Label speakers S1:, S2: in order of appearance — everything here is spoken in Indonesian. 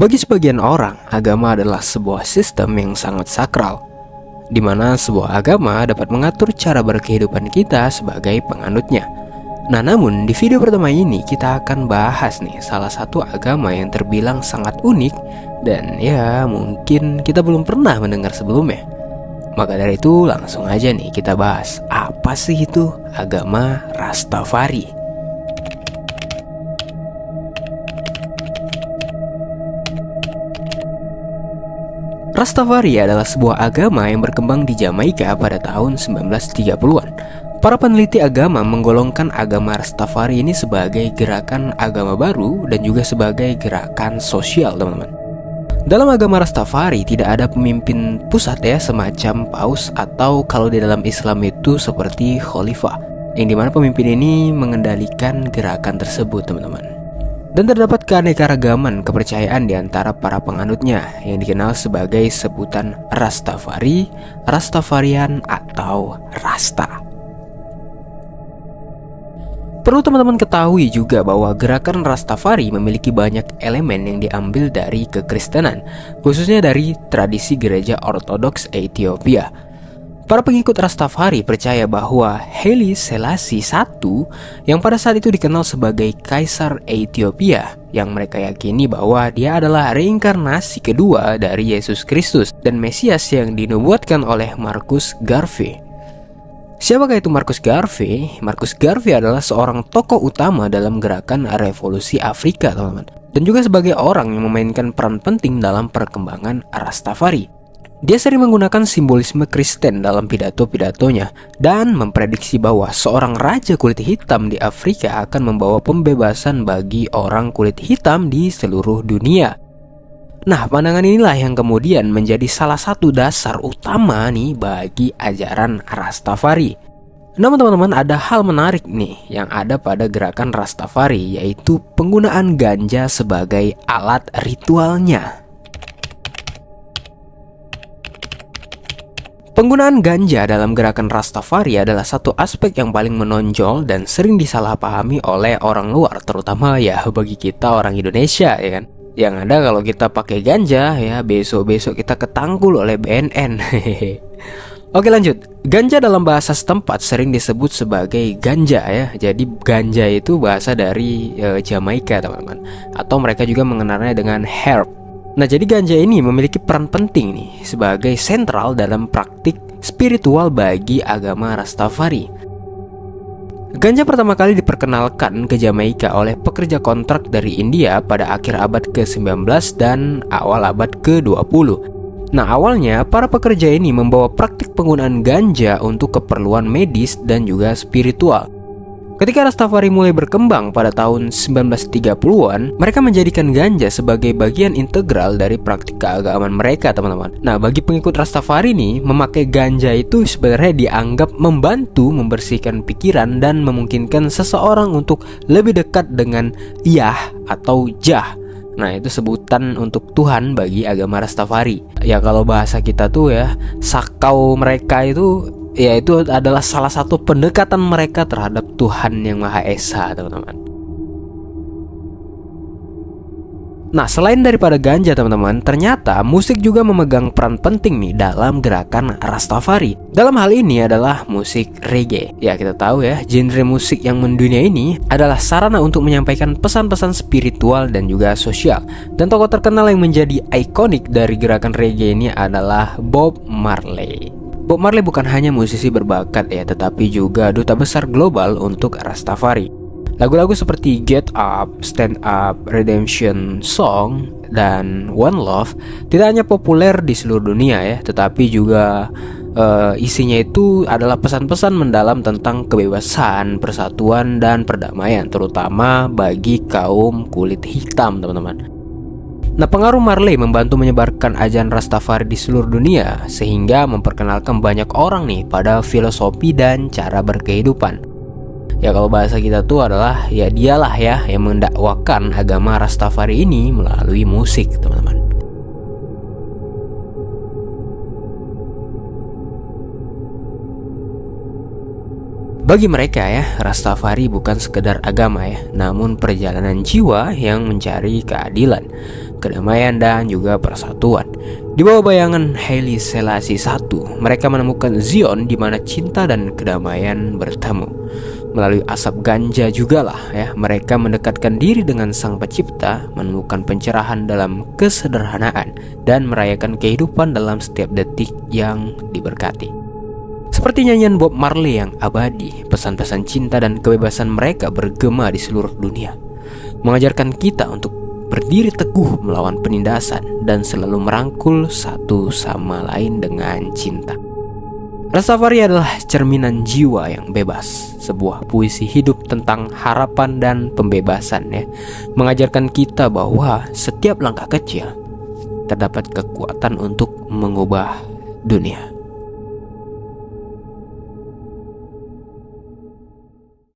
S1: Bagi sebagian orang, agama adalah sebuah sistem yang sangat sakral, di mana sebuah agama dapat mengatur cara berkehidupan kita sebagai penganutnya. Nah, namun di video pertama ini kita akan bahas nih salah satu agama yang terbilang sangat unik dan ya mungkin kita belum pernah mendengar sebelumnya. Maka dari itu langsung aja nih kita bahas apa sih itu agama Rastafari. Rastafari adalah sebuah agama yang berkembang di Jamaika pada tahun 1930-an. Para peneliti agama menggolongkan agama Rastafari ini sebagai gerakan agama baru dan juga sebagai gerakan sosial, teman-teman. Dalam agama Rastafari tidak ada pemimpin pusat ya, semacam paus atau kalau di dalam Islam itu seperti khalifah, yang dimana pemimpin ini mengendalikan gerakan tersebut, teman-teman. Dan terdapat keanekaragaman kepercayaan di antara para penganutnya yang dikenal sebagai sebutan Rastafari, Rastafarian, atau Rasta. Perlu teman-teman ketahui juga bahwa gerakan Rastafari memiliki banyak elemen yang diambil dari kekristenan, khususnya dari tradisi gereja Ortodoks Ethiopia. Para pengikut Rastafari percaya bahwa Haile Selassie I yang pada saat itu dikenal sebagai Kaisar Ethiopia, yang mereka yakini bahwa dia adalah reinkarnasi kedua dari Yesus Kristus dan Mesias yang dinubuatkan oleh Marcus Garvey. Siapakah itu Marcus Garvey? Marcus Garvey adalah seorang tokoh utama dalam gerakan revolusi Afrika, teman-teman, dan juga sebagai orang yang memainkan peran penting dalam perkembangan Rastafari. Dia sering menggunakan simbolisme Kristen dalam pidato-pidatonya dan memprediksi bahwa seorang raja kulit hitam di Afrika akan membawa pembebasan bagi orang kulit hitam di seluruh dunia. Nah, pandangan inilah yang kemudian menjadi salah satu dasar utama nih bagi ajaran Rastafari. Namun teman-teman, ada hal menarik nih yang ada pada gerakan Rastafari, yaitu penggunaan ganja sebagai alat ritualnya. Penggunaan ganja dalam gerakan Rastafari adalah satu aspek yang paling menonjol dan sering disalahpahami oleh orang luar, terutama ya bagi kita orang Indonesia, ya kan. Yang ada kalau kita pakai ganja ya besok-besok kita ketangkul oleh BNN. Oke, lanjut. Ganja dalam bahasa setempat sering disebut sebagai ganja ya. Jadi ganja itu bahasa dari Jamaika, teman-teman. Atau mereka juga mengenalnya dengan herb. Nah, jadi ganja ini memiliki peran penting nih sebagai sentral dalam praktik spiritual bagi agama Rastafari. Ganja pertama kali diperkenalkan ke Jamaika oleh pekerja kontrak dari India pada akhir abad ke-19 dan awal abad ke-20. Nah, awalnya para pekerja ini membawa praktik penggunaan ganja untuk keperluan medis dan juga spiritual. Ketika Rastafari mulai berkembang pada tahun 1930-an, mereka menjadikan ganja sebagai bagian integral dari praktik keagamaan mereka, teman-teman. Nah, bagi pengikut Rastafari nih, memakai ganja itu sebenarnya dianggap membantu membersihkan pikiran dan memungkinkan seseorang untuk lebih dekat dengan Yah atau Jah. Nah, itu sebutan untuk Tuhan bagi agama Rastafari. Ya kalau bahasa kita tuh ya, sakau mereka itu ya itu adalah salah satu pendekatan mereka terhadap Tuhan yang Maha Esa, teman-teman. Nah, selain daripada ganja, teman-teman, ternyata musik juga memegang peran penting nih dalam gerakan Rastafari. Dalam hal ini adalah musik reggae. Ya, kita tahu ya, genre musik yang mendunia ini adalah sarana untuk menyampaikan pesan-pesan spiritual dan juga sosial. Dan tokoh terkenal yang menjadi ikonik dari gerakan reggae ini adalah Bob Marley. Bob Marley bukan hanya musisi berbakat ya, tetapi juga duta besar global untuk Rastafari. Lagu-lagu seperti Get Up, Stand Up, Redemption Song, dan One Love tidak hanya populer di seluruh dunia ya, tetapi juga isinya itu adalah pesan-pesan mendalam tentang kebebasan, persatuan, dan perdamaian, terutama bagi kaum kulit hitam, teman-teman. Nah, pengaruh Marley membantu menyebarkan ajaran Rastafari di seluruh dunia sehingga memperkenalkan banyak orang nih pada filosofi dan cara berkehidupan. Ya kalau bahasa kita tuh adalah ya dialah ya yang mendakwakan agama Rastafari ini melalui musik, teman-teman. Bagi mereka ya, Rastafari bukan sekedar agama ya, namun perjalanan jiwa yang mencari keadilan. kedamaian, dan juga persatuan. Di bawah bayangan Haile Selassie I, mereka menemukan Zion di mana cinta dan kedamaian bertemu. Melalui asap ganja jugalah ya, mereka mendekatkan diri dengan Sang Pencipta, menemukan pencerahan dalam kesederhanaan, dan merayakan kehidupan dalam setiap detik yang diberkati. Seperti nyanyian Bob Marley yang abadi, pesan-pesan cinta dan kebebasan mereka bergema di seluruh dunia, mengajarkan kita untuk berdiri teguh melawan penindasan dan selalu merangkul satu sama lain dengan cinta. Rastafari adalah cerminan jiwa yang bebas, sebuah puisi hidup tentang harapan dan pembebasan ya, mengajarkan kita bahwa setiap langkah kecil terdapat kekuatan untuk mengubah dunia.